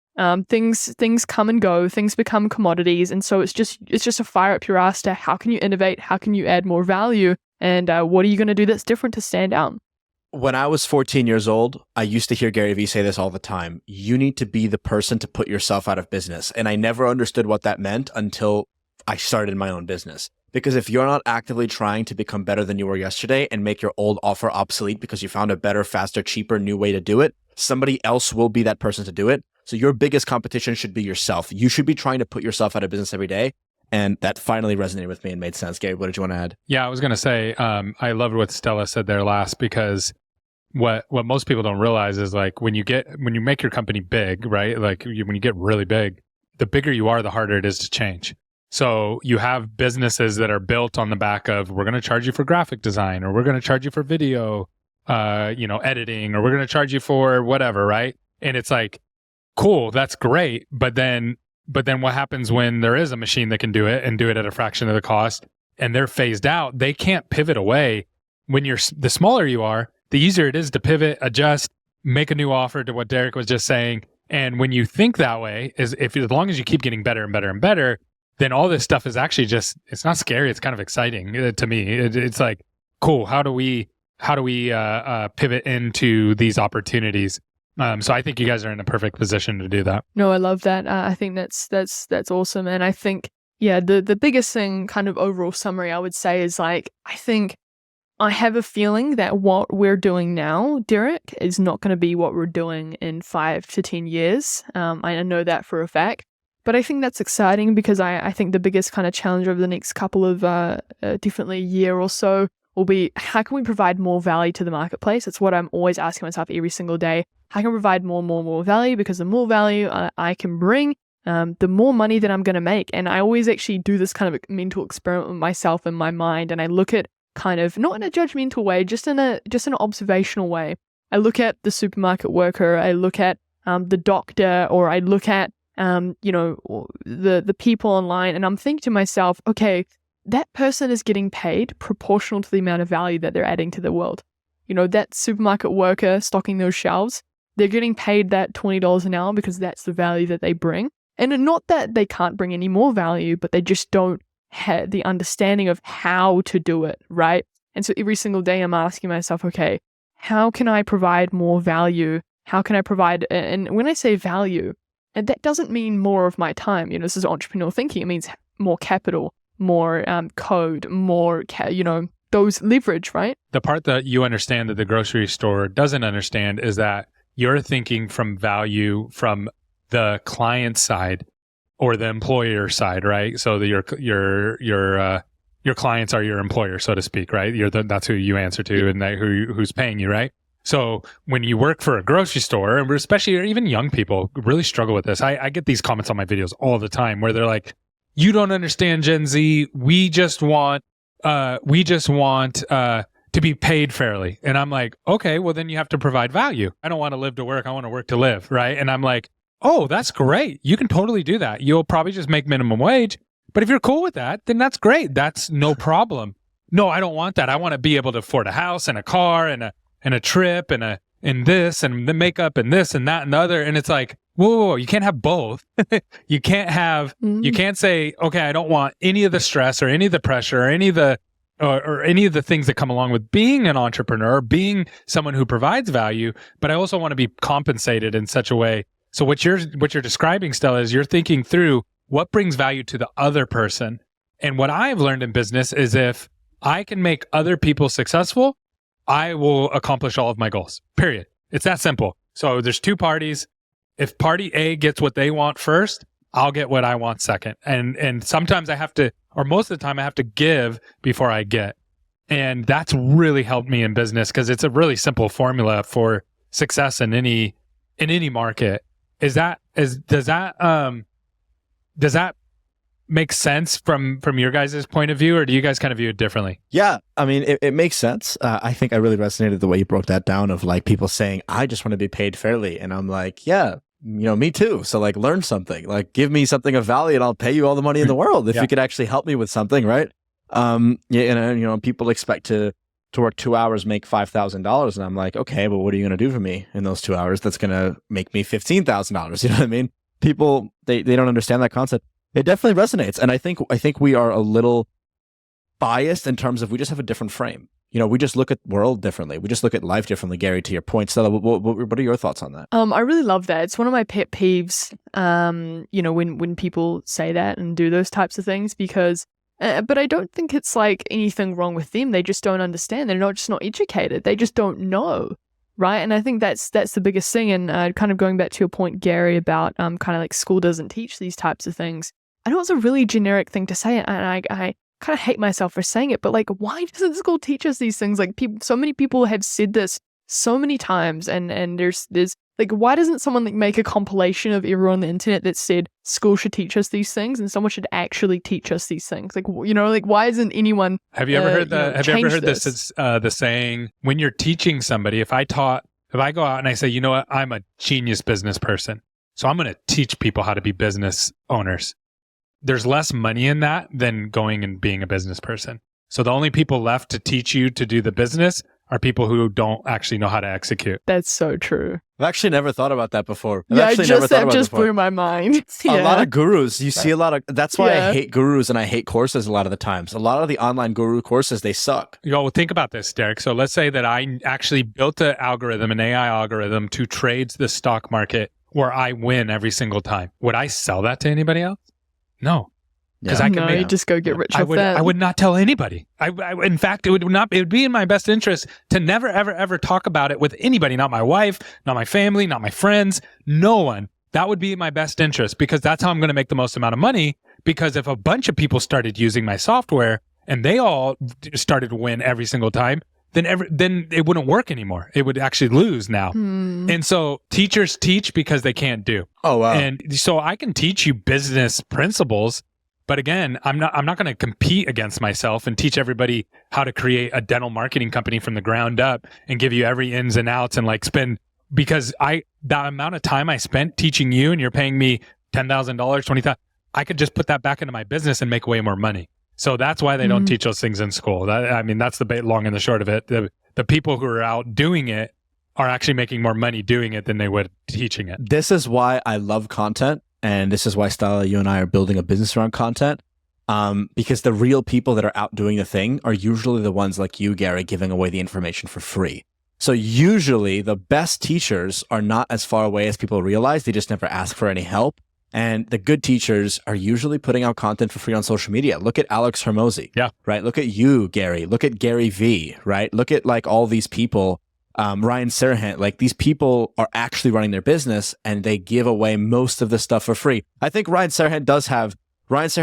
Things come and go, things become commodities, and so it's just a fire up your ass to how can you innovate, how can you add more value, and what are you going to do that's different to stand out. When I was 14 years old, I used to hear Gary Vee say this all the time. You need to be the person to put yourself out of business. And I never understood what that meant until I started my own business. Because if you're not actively trying to become better than you were yesterday and make your old offer obsolete because you found a better, faster, cheaper, new way to do it, somebody else will be that person to do it. So your biggest competition should be yourself. You should be trying to put yourself out of business every day. And that finally resonated with me and made sense. Gary, what did you want to add? Yeah, I was going to say, I loved what Stella said there last, because what most people don't realize is like when you make your company big, right? Like when you get really big, the bigger you are, the harder it is to change. So you have businesses that are built on the back of, we're going to charge you for graphic design, or we're going to charge you for video, editing, or we're going to charge you for whatever, right? And it's like, cool, that's great. But then what happens when there is a machine that can do it and do it at a fraction of the cost, and they're phased out? They can't pivot away. When the smaller you are, the easier it is to pivot, adjust, make a new offer, to what Derek was just saying. And when you think that way, as long as you keep getting better and better and better, then all this stuff is actually just, it's not scary. It's kind of exciting to me. It's like, cool. How do we pivot into these opportunities? So I think you guys are in a perfect position to do that. No, I love that. I think that's awesome. And I think, yeah, the biggest thing, kind of overall summary, I would say is like, I have a feeling that what we're doing now, Derek, is not going to be what we're doing in 5 to 10 years. I know that for a fact. But I think that's exciting, because I think the biggest kind of challenge over the next couple of definitely a year or so will be, how can we provide more value to the marketplace? It's what I'm always asking myself every single day. How can I provide more value? Because the more value I can bring, the more money that I'm going to make. And I always actually do this kind of mental experiment with myself in my mind, and I look at kind of not in a judgmental way, just in an observational way. I look at the supermarket worker, I look at the doctor, or I look at the people online, and I'm thinking to myself, okay, that person is getting paid proportional to the amount of value that they're adding to the world. You know, that supermarket worker stocking those shelves, they're getting paid that $20 an hour because that's the value that they bring. And not that they can't bring any more value, but they just don't have the understanding of how to do it, right? And so every single day I'm asking myself, okay, how can I provide more value? How can I provide, and when I say value, and that doesn't mean more of my time. You know, this is entrepreneurial thinking. It means more capital, more code, more, those leverage, right? The part that you understand that the grocery store doesn't understand is that you're thinking from value from the client side or the employer side, right? So that your clients are your employer, so to speak, right? That's who you answer to, and who's paying you, right? So when you work for a grocery store, and especially even young people really struggle with this. I get these comments on my videos all the time where they're like, "You don't understand Gen Z. We just want to be paid fairly." And I'm like, okay, well then you have to provide value. I don't want to live to work. I want to work to live, right? And I'm like, oh, that's great. You can totally do that. You'll probably just make minimum wage. But if you're cool with that, then that's great. That's no problem. No, I don't want that. I want to be able to afford a house and a car and a trip and this and the makeup and this and that and the other. And it's like, whoa, you can't have both. You can't say, okay, I don't want any of the stress or any of the pressure or any of the things that come along with being an entrepreneur, being someone who provides value, but I also want to be compensated in such a way. So what you're describing, Stella, is you're thinking through what brings value to the other person. And what I've learned in business is if I can make other people successful, I will accomplish all of my goals, period. It's that simple. So there's two parties. If party A gets what they want first, I'll get what I want second. And sometimes I have to, or most of the time I have to give before I get. And that's really helped me in business because it's a really simple formula for success in any market. Does that make sense from your guys' point of view, or do you guys kind of view it differently? Yeah, I mean, it makes sense. I think I really resonated the way you broke that down of like people saying, I just want to be paid fairly. And I'm like, yeah, me too. So like learn something, like give me something of value and I'll pay you all the money in the world if you could actually help me with something, right? People expect to work 2 hours, make $5,000. And I'm like, okay, but what are you going to do for me in those 2 hours? That's going to make me $15,000. You know what I mean? People, they don't understand that concept. It definitely resonates. And I think we are a little biased in terms of we just have a different frame. We just look at world differently. We just look at life differently. Gary, to your point, Stella, what are your thoughts on that? I really love that. It's one of my pet peeves, when people say that and do those types of things because, but I don't think it's like anything wrong with them. They just don't understand. They're not educated. They just don't know. Right. And I think that's the biggest thing. And kind of going back to your point, Gary, about kind of like school doesn't teach these types of things. I know it's a really generic thing to say, and I kind of hate myself for saying it, but like, why doesn't school teach us these things? Like, so many people have said this so many times, and there's like, why doesn't someone like make a compilation of everyone on the internet that said school should teach us these things, and someone should actually teach us these things? Like, like, why isn't anyone? Have you ever heard the saying, when you're teaching somebody, if I go out and I say, you know what, I'm a genius business person, so I'm going to teach people how to be business owners. There's less money in that than going and being a business person. So the only people left to teach you to do the business are people who don't actually know how to execute. That's so true. I've actually never thought about that before. That just blew my mind. Yeah. A lot of gurus, you see a lot of, that's why I hate gurus and I hate courses a lot of the times. A lot of the online guru courses, they suck. Well, think about this, Derek. So let's say that I actually built an AI algorithm to trade the stock market where I win every single time. Would I sell that to anybody else? No, because I can you just go get rich off that. I would not tell anybody. In fact, it would be in my best interest to never, ever, ever talk about it with anybody. Not my wife, not my family, not my friends, no one. That would be in my best interest because that's how I'm going to make the most amount of money. Because if a bunch of people started using my software and they all started to win every single time, then it wouldn't work anymore. It would actually lose now. And so teachers teach because they can't do. Oh, wow. And so I can teach you business principles, but again, I'm not going to compete against myself and teach everybody how to create a dental marketing company from the ground up and give you every ins and outs and like spend, because that amount of time I spent teaching you and you're paying me $10,000, $20,000, I could just put that back into my business and make way more money. So that's why they don't teach those things in school. That's the long and the short of it. The people who are out doing it are actually making more money doing it than they would teaching it. This is why I love content. And this is why, Stella, you and I are building a business around content. Because the real people that are out doing the thing are usually the ones like you, Gary, giving away the information for free. So usually the best teachers are not as far away as people realize. They just never ask for any help. And the good teachers are usually putting out content for free on social media. Look at Alex Hormozi. Yeah. Right. Look at you, Gary. Look at Gary V. Right. Look at like all these people. Ryan Serhant. Like these people are actually running their business and they give away most of the stuff for free. I think Ryan Serhant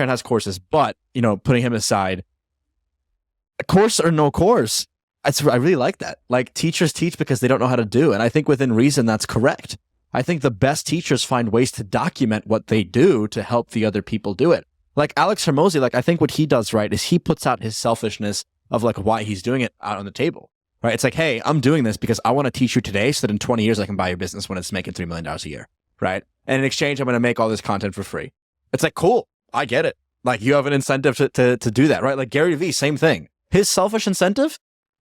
has courses, but putting him aside, a course or no course, I really like that. Like teachers teach because they don't know how to do. And I think within reason, that's correct. I think the best teachers find ways to document what they do to help the other people do it. Like Alex Hormozi, like I think what he does right is he puts out his selfishness of like why he's doing it out on the table, right? It's like, hey, I'm doing this because I want to teach you today so that in 20 years I can buy your business when it's making $3 million a year, right? And in exchange, I'm going to make all this content for free. It's like, cool, I get it. Like you have an incentive to do that, right? Like Gary Vee, same thing. His selfish incentive,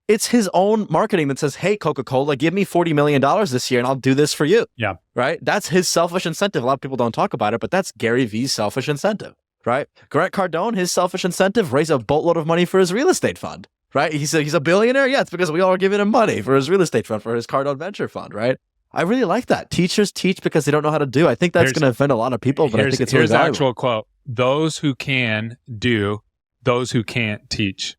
it's his own marketing that says, hey, Coca-Cola, give me $40 million this year and I'll do this for you. Yeah. Right? That's his selfish incentive. A lot of people don't talk about it, but that's Gary Vee's selfish incentive, right? Grant Cardone, his selfish incentive, raise a boatload of money for his real estate fund, right? He's a billionaire. Yeah, it's because we all are giving him money for his real estate fund, for his Cardone Venture Fund, right? I really like that. Teachers teach because they don't know how to do. I think that's going to offend a lot of people, but I think it's really valuable. Here's the actual quote. Those who can do, those who can't teach.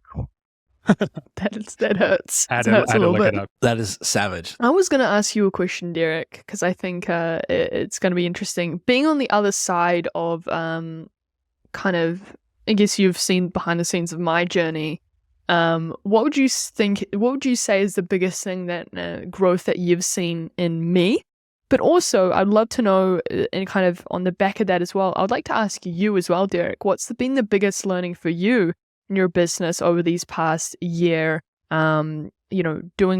That hurts. I had It hurts to a little look bit. it up. That is savage. I was going to ask you a question, Derek, because I think it's going to be interesting. Being on the other side of kind of, I guess you've seen behind the scenes of my journey. What would you think? What would you say is the biggest thing that growth that you've seen in me? But also, I'd love to know, and kind of on the back of that as well, I'd like to ask you as well, Derek, what's been the biggest learning for you in your business over these past year? Doing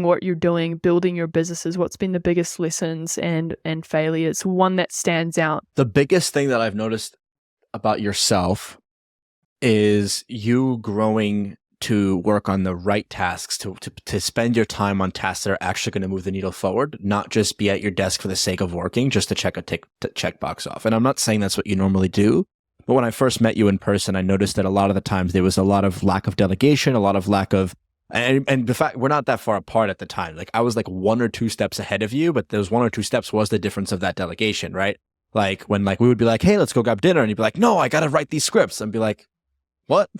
what you're doing, building your businesses. What's been the biggest lessons and failures? One that stands out. The biggest thing that I've noticed about yourself is you growing to work on the right tasks, to spend your time on tasks that are actually going to move the needle forward, not just be at your desk for the sake of working, just to check a checkbox off. And I'm not saying that's what you normally do, but when I first met you in person, I noticed that a lot of the times there was a lot of lack of delegation, a lot of lack of, and the fact we're not that far apart at the time. Like I was like 1 or 2 steps ahead of you, but those 1 or 2 steps was the difference of that delegation, right? Like when like we would be like, hey, let's go grab dinner. And you'd be like, no, I got to write these scripts. And be like, what?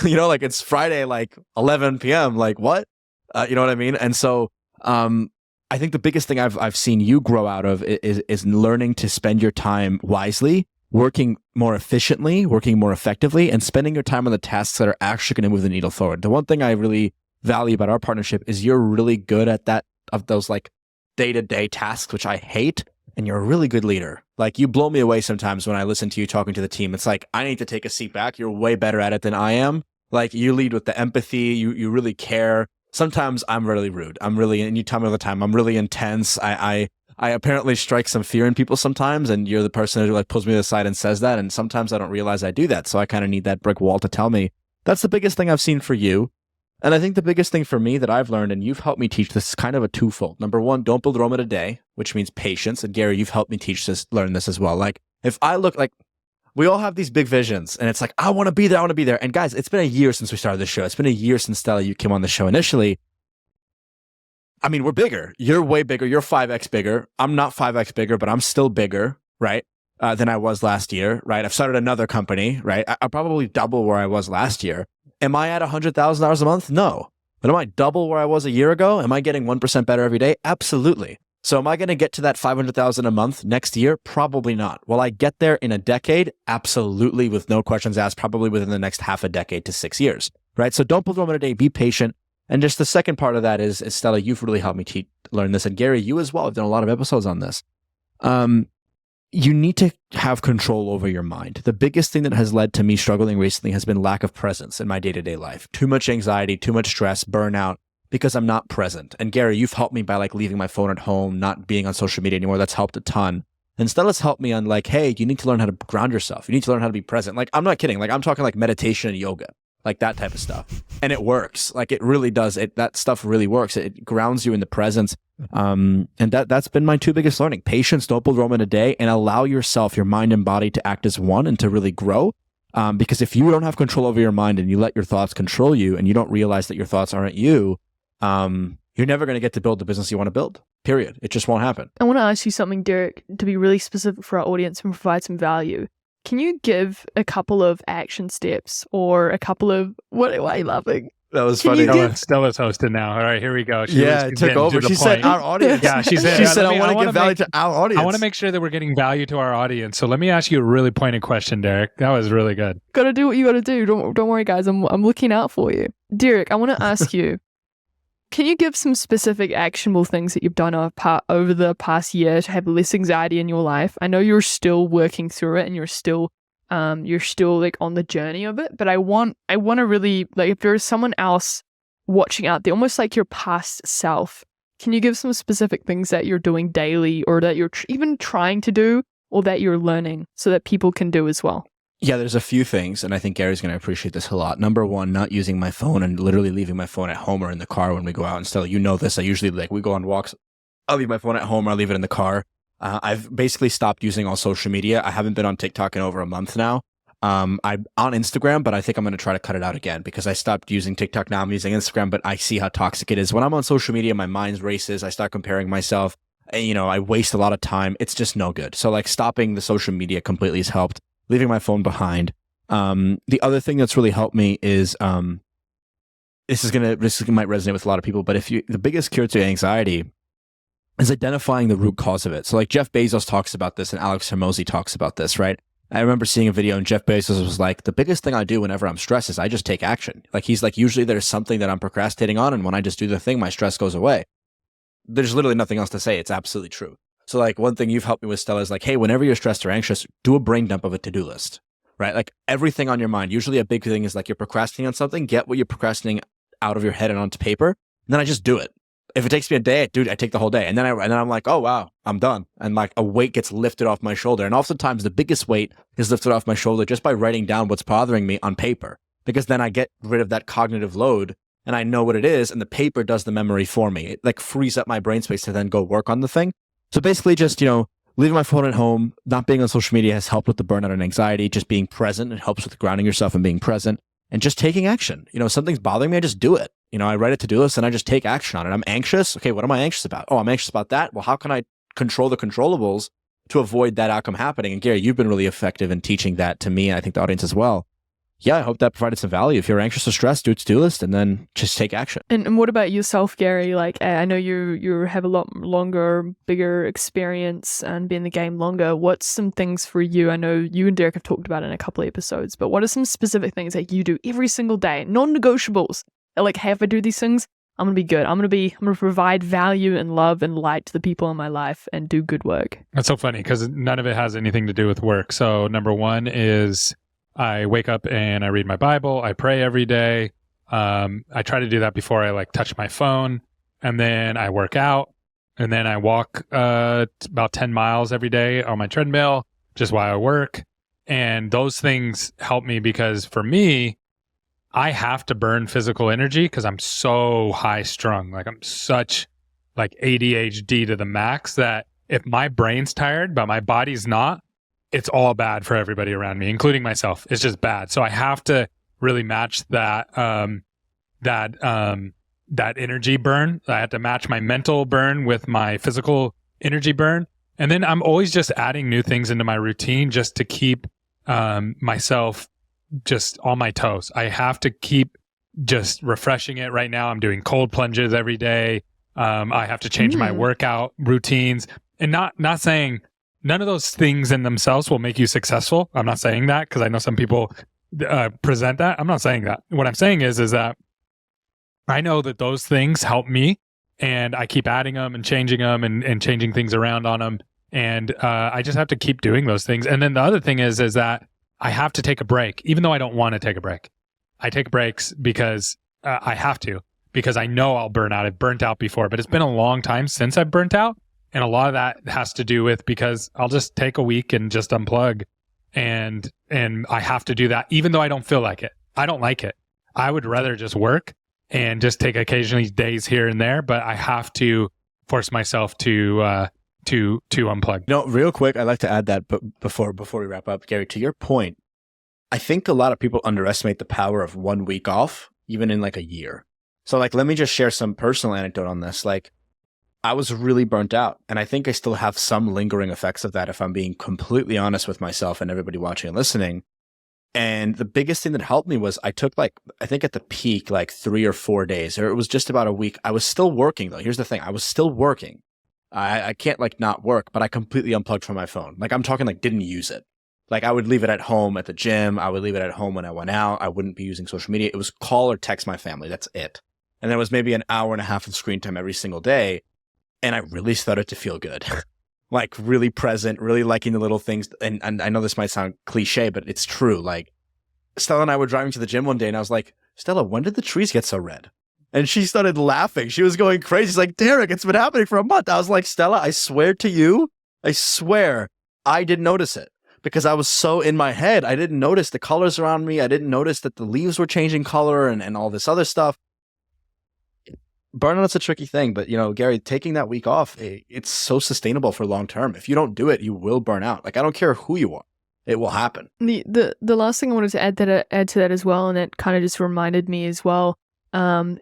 Like it's Friday, like 11 p.m. Like what? You know what I mean? And so I think the biggest thing I've seen you grow out of is learning to spend your time wisely, working more efficiently, working more effectively, and spending your time on the tasks that are actually going to move the needle forward. The one thing I really value about our partnership is you're really good at that, of those like day-to-day tasks, which I hate. And you're a really good leader. Like you blow me away sometimes when I listen to you talking to the team. It's like, I need to take a seat back. You're way better at it than I am. Like you lead with the empathy. You really care. Sometimes I'm really rude. And you tell me all the time, I'm really intense. I apparently strike some fear in people sometimes. And you're the person who like pulls me to the side and says that. And sometimes I don't realize I do that. So I kind of need that brick wall to tell me. That's the biggest thing I've seen for you. And I think the biggest thing for me that I've learned, and you've helped me teach this, is kind of a twofold. Number one, don't build Rome in a day, which means patience. And Gary, you've helped me learn this as well. Like if I look like, we all have these big visions and it's like, I want to be there. And guys, it's been a year since we started the show. It's been a year since Stella, you came on the show initially. I mean, we're bigger. You're way bigger. You're 5x bigger. I'm not 5x bigger, but I'm still bigger, right? Than I was last year, right? I've started another company, right? I'll probably double where I was last year. Am I at $100,000 a month? No. But am I double where I was a year ago? Am I getting 1% better every day? Absolutely. So am I going to get to that $500,000 a month next year? Probably not. Will I get there in a decade? Absolutely, with no questions asked, probably within the next half a decade to 6 years, right? So don't build Rome in a day, be patient. And just the second part of that is Stella, you've really helped me learn this. And Gary, you as well. I've done a lot of episodes on this. You need to have control over your mind. The biggest thing that has led to me struggling recently has been lack of presence in my day-to-day life. Too much anxiety, too much stress, burnout, because I'm not present. And Gary, you've helped me by like leaving my phone at home, not being on social media anymore. That's helped a ton. And Stella's helped me on like, hey, you need to learn how to ground yourself. You need to learn how to be present. Like, I'm not kidding. Like, I'm talking like meditation and yoga, like that type of stuff. And it works. Like, it really does. That stuff really works. It grounds you in the presence. And that's been my 2 biggest learning. Patience, don't build Rome in a day, and allow yourself, your mind and body, to act as one and to really grow. Because if you don't have control over your mind and you let your thoughts control you and you don't realize that your thoughts aren't you, you're never going to get to build the business you want to build. Period. It just won't happen. I want to ask you something, Derek, to be really specific for our audience and provide some value. Can you give a couple of action steps or a couple of, why are you laughing? That was Can funny. Stella's hosting now. All right, here we go. It took over. She said our audience. Yeah, she said, I want to give value to our audience. I want to make sure that we're getting value to our audience. So let me ask you a really pointed question, Derek. That was really good. Got to do what you got to do. Don't worry, guys. I'm looking out for you. Derek, I want to ask you, can you give some specific actionable things that you've done over the past year to have less anxiety in your life? I know you're still working through it and you're still like on the journey of it, but I want to really, like, if there's someone else watching out there, almost like your past self, can you give some specific things that you're doing daily or that you're even trying to do or that you're learning so that people can do as well? Yeah, there's a few things, and I think Gary's going to appreciate this a lot. Number one, not using my phone and literally leaving my phone at home or in the car when we go out. And Stella, you know this. I usually, like, we go on walks. I'll leave my phone at home or I'll leave it in the car. I've basically stopped using all social media. I haven't been on TikTok in over a month now. I'm on Instagram, but I think I'm going to try to cut it out again because I stopped using TikTok. Now I'm using Instagram, but I see how toxic it is. When I'm on social media, my mind races. I start comparing myself. And, I waste a lot of time. It's just no good. So like stopping the social media completely has helped. Leaving my phone behind. The other thing that's really helped me is this might resonate with a lot of people, but the biggest cure to anxiety is identifying the root cause of it. So like Jeff Bezos talks about this and Alex Hormozi talks about this, right? I remember seeing a video and Jeff Bezos was like, the biggest thing I do whenever I'm stressed is I just take action. Like he's like, usually there's something that I'm procrastinating on, and when I just do the thing, my stress goes away. There's literally nothing else to say. It's absolutely true. So like one thing you've helped me with, Stella, is like, hey, whenever you're stressed or anxious, do a brain dump of a to-do list, right? Like everything on your mind. Usually a big thing is like you're procrastinating on something, get what you're procrastinating out of your head and onto paper, and then I just do it. If it takes me a day, dude, I take the whole day. And then I'm like, oh, wow, I'm done. And like a weight gets lifted off my shoulder. And oftentimes the biggest weight is lifted off my shoulder just by writing down what's bothering me on paper, because then I get rid of that cognitive load and I know what it is. And the paper does the memory for me. It like frees up my brain space to then go work on the thing. So basically just, leaving my phone at home, not being on social media has helped with the burnout and anxiety. Just being present, it helps with grounding yourself and being present. And just taking action. Something's bothering me, I just do it. I write a to-do list and I just take action on it. I'm anxious. Okay, what am I anxious about? Oh, I'm anxious about that. Well, how can I control the controllables to avoid that outcome happening? And Gary, you've been really effective in teaching that to me, and I think the audience as well. Yeah, I hope that provided some value. If you're anxious or stressed, do a to-do list and then just take action. And what about yourself, Gary? Like, I know you have a lot longer, bigger experience and been in the game longer. What's some things for you? I know you and Derek have talked about it in a couple of episodes, but what are some specific things that you do every single day? Non-negotiables. Like, hey, if I do these things, I'm going to be good. I'm going to provide value and love and light to the people in my life and do good work. That's so funny because none of it has anything to do with work. So number one is I wake up and I read my Bible. I pray every day. I try to do that before I like touch my phone, and then I work out, and then I walk about 10 miles every day on my treadmill just while I work. And those things help me because for me, I have to burn physical energy because I'm so high strung. Like I'm such like ADHD to the max that if my brain's tired but my body's not, it's all bad for everybody around me, including myself. It's just bad. So I have to really match that energy burn. I have to match my mental burn with my physical energy burn. And then I'm always just adding new things into my routine just to keep myself just on my toes. I have to keep just refreshing it. Right now I'm doing cold plunges every day. I have to change my workout routines, and not saying none of those things in themselves will make you successful. I'm not saying that because I know some people present that. I'm not saying that. What I'm saying is that I know that those things help me, and I keep adding them and changing them and changing things around on them. And I just have to keep doing those things. And then the other thing is that I have to take a break, even though I don't want to take a break. I take breaks because I have to, because I know I'll burn out. I've burnt out before, but it's been a long time since I've burnt out. And a lot of that has to do with because I'll just take a week and just unplug. And I have to do that, even though I don't feel like it. I don't like it. I would rather just work and just take occasionally days here and there, but I have to force myself to unplug. Real quick, I'd like to add that, but before we wrap up, Gary, to your point, I think a lot of people underestimate the power of 1 week off, even in like a year. So like, let me just share some personal anecdote on this. Like, I was really burnt out, and I think I still have some lingering effects of that if I'm being completely honest with myself and everybody watching and listening. And the biggest thing that helped me was I took like, I think at the peak, like 3 or 4 days, or it was just about a week. I was still working though. Here's the thing. I was still working. I can't like not work, but I completely unplugged from my phone. Like I'm talking like didn't use it. Like I would leave it at home at the gym. I would leave it at home when I went out. I wouldn't be using social media. It was call or text my family. That's it. And there was maybe an hour and a half of screen time every single day. And I really started to feel good. Like really present, really liking the little things. And I know this might sound cliche, but it's true. Like Stella and I were driving to the gym one day and I was like, Stella, when did the trees get so red? And she started laughing. She was going crazy. She's like, Derek, it's been happening for a month. I was like, Stella, I swear to you, I swear I didn't notice it because I was so in my head. I didn't notice the colors around me. I didn't notice that the leaves were changing color and all this other stuff. Burnout's a tricky thing, but Gary, taking that week off, it's so sustainable for long term. If you don't do it, you will burn out. Like I don't care who you are, it will happen. The last thing I wanted to add to that as well, and it kind of just reminded me as well,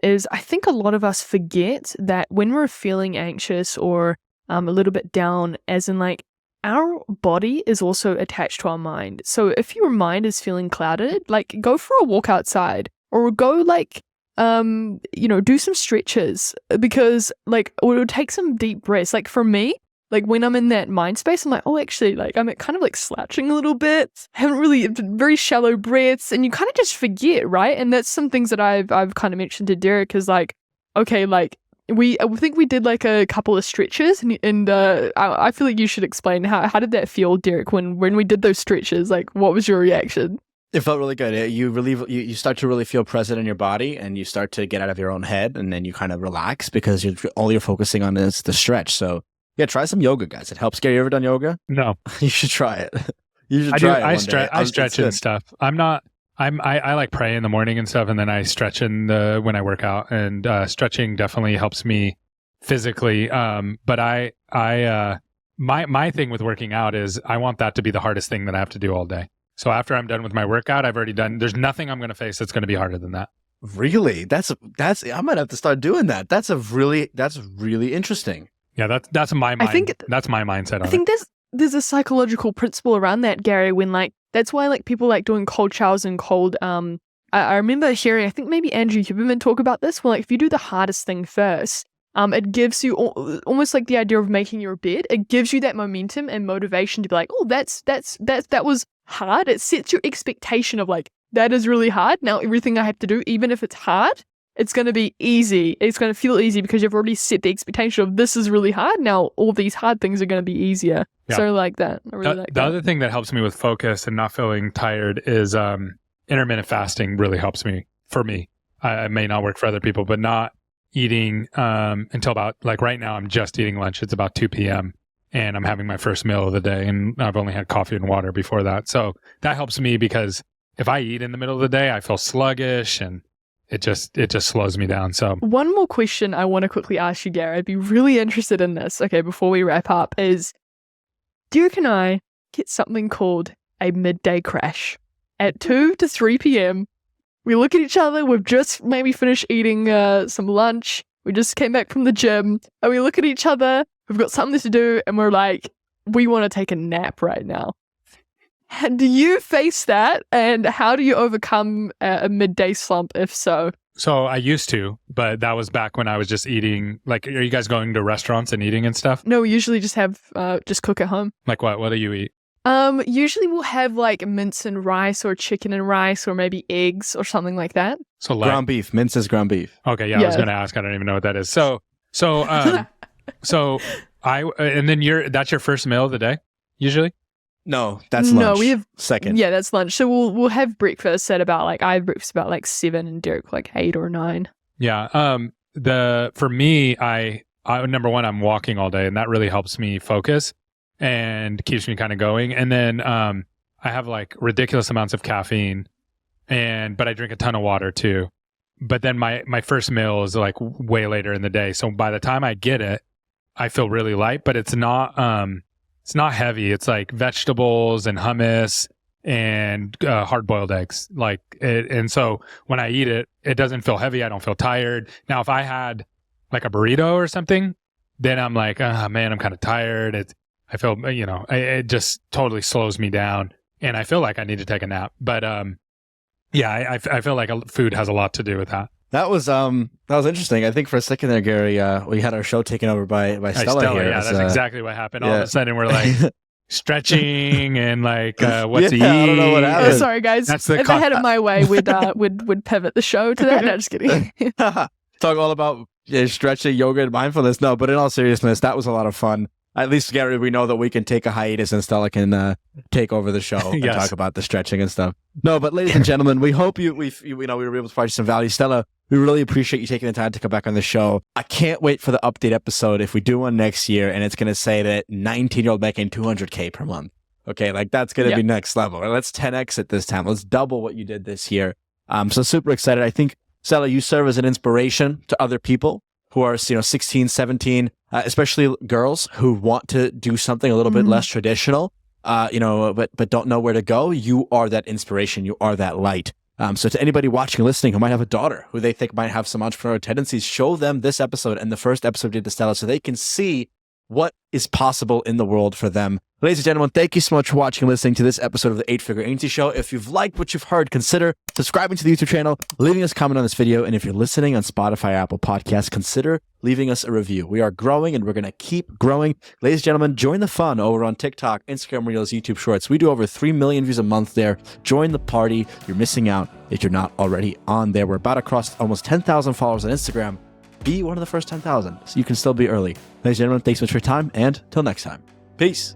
is I think a lot of us forget that when we're feeling anxious or a little bit down, as in like our body is also attached to our mind. So if your mind is feeling clouded, like go for a walk outside or go like do some stretches because like it would take some deep breaths. Like for me, like when I'm in that mind space, I'm like, oh, actually, like I'm kind of like slouching a little bit. I haven't really very shallow breaths, and you kind of just forget, right? And that's some things that I've kind of mentioned to Derek is like, okay, like I think we did like a couple of stretches, and I feel like you should explain how did that feel, Derek, when we did those stretches? Like, what was your reaction? It felt really good. You start to really feel present in your body, and you start to get out of your own head, and then you kind of relax because all you're focusing on is the stretch. So yeah, try some yoga, guys. It helps. Gary, you ever done yoga? No. You should try it. You should I try do. it. I stretch and stuff. I like pray in the morning and stuff, and then I stretch when I work out. And stretching definitely helps me physically. But my thing with working out is I want that to be the hardest thing that I have to do all day. So after I'm done with my workout, I've already done. There's nothing I'm going to face that's going to be harder than that. Really? That's. I might have to start doing that. That's really interesting. Yeah, that's my mind. That's my mindset on it. I think there's a psychological principle around that, Gary, when like that's why like people like doing cold showers and cold I remember hearing, I think maybe Andrew Huberman talk about this, where like if you do the hardest thing first, it gives you almost like the idea of making your bed. It gives you that momentum and motivation to be like, oh, that was hard. It sets your expectation of like, that is really hard. Now everything I have to do, even if it's hard, it's going to be easy. It's going to feel easy because you've already set the expectation of this is really hard. Now all these hard things are going to be easier. Yeah. So I like that. I really like that. The other thing that helps me with focus and not feeling tired is intermittent fasting really helps me. For me, I may not work for other people, but not eating until about, like right now I'm just eating lunch. It's about 2 p.m. and I'm having my first meal of the day, and I've only had coffee and water before that. So that helps me because if I eat in the middle of the day, I feel sluggish and it just slows me down. So one more question I want to quickly ask you, Gary. I'd be really interested in this. Okay, before we wrap up, is Derek and I get something called a midday crash at 2 to 3 p.m. We look at each other. We've just maybe finished eating some lunch. We just came back from the gym, and we look at each other. We've got something to do, and we're like, we want to take a nap right now. Do you face that, and how do you overcome a midday slump, if so? So I used to, but that was back when I was just eating. Like, are you guys going to restaurants and eating and stuff? No, we usually just have, just cook at home. Like what? What do you eat? Usually we'll have like mince and rice or chicken and rice or maybe eggs or something like that. So like, ground beef. Mince is ground beef. Okay, yeah, I was going to ask. I don't even know what that is. So and then that's your first meal of the day, usually? No, that's lunch. No, we have second. Yeah, that's lunch. So we'll have breakfast at about like I have breakfast about like 7 and Derek like 8 or 9. Yeah. For me, I number one, I'm walking all day, and that really helps me focus and keeps me kind of going. And then I have like ridiculous amounts of caffeine, but I drink a ton of water too. But then my first meal is like way later in the day. So by the time I get it, I feel really light, but it's not heavy. It's like vegetables and hummus and hard-boiled eggs. And so when I eat it, it doesn't feel heavy. I don't feel tired. Now, if I had like a burrito or something, then I'm like, man, I'm kind of tired. I feel, it just totally slows me down, and I feel like I need to take a nap. But yeah, I feel like food has a lot to do with that. That was interesting. I think for a second there, Gary, we had our show taken over by Stella here. Yeah, that's exactly what happened. All of a sudden, we're like stretching and like what to eat. I don't know what happened. Sorry, guys. If I had it my way, we'd pivot the show to that. No, just kidding. Talk all about stretching, yoga, and mindfulness. No, but in all seriousness, that was a lot of fun. At least, Gary, we know that we can take a hiatus and Stella can take over the show and talk about the stretching and stuff. No, but ladies and gentlemen, we hope we were able to provide you some value. Stella, we really appreciate you taking the time to come back on the show. I can't wait for the update episode if we do one next year, and it's going to say that 19-year-old making $200K per month. Okay, like that's going to be next level. Let's 10x it this time. Let's double what you did this year. So super excited. I think, Stella, you serve as an inspiration to other people who are 16, 17, especially girls who want to do something a little bit less traditional, but don't know where to go. You are that inspiration. You are that light. So to anybody watching, listening, who might have a daughter who they think might have some entrepreneurial tendencies, show them this episode and the first episode we did to Stella so they can see what is possible in the world for them Ladies and gentlemen, thank you so much for watching and listening to this episode of the 8 Figure Agency Show. If you've liked what you've heard, consider subscribing to the YouTube channel, leaving us a comment on this video, and if you're listening on Spotify, Apple Podcasts, consider leaving us a review. We are growing, and we're going to keep growing. Ladies and gentlemen, join the fun over on TikTok, Instagram Reels, YouTube Shorts. We do over 3 million views a month there. Join the party. You're missing out if you're not already on there. We're about to cross almost 10,000 followers on Instagram. Be one of the first 10,000, so you can still be early. Ladies and gentlemen, thanks so much for your time, and till next time. Peace.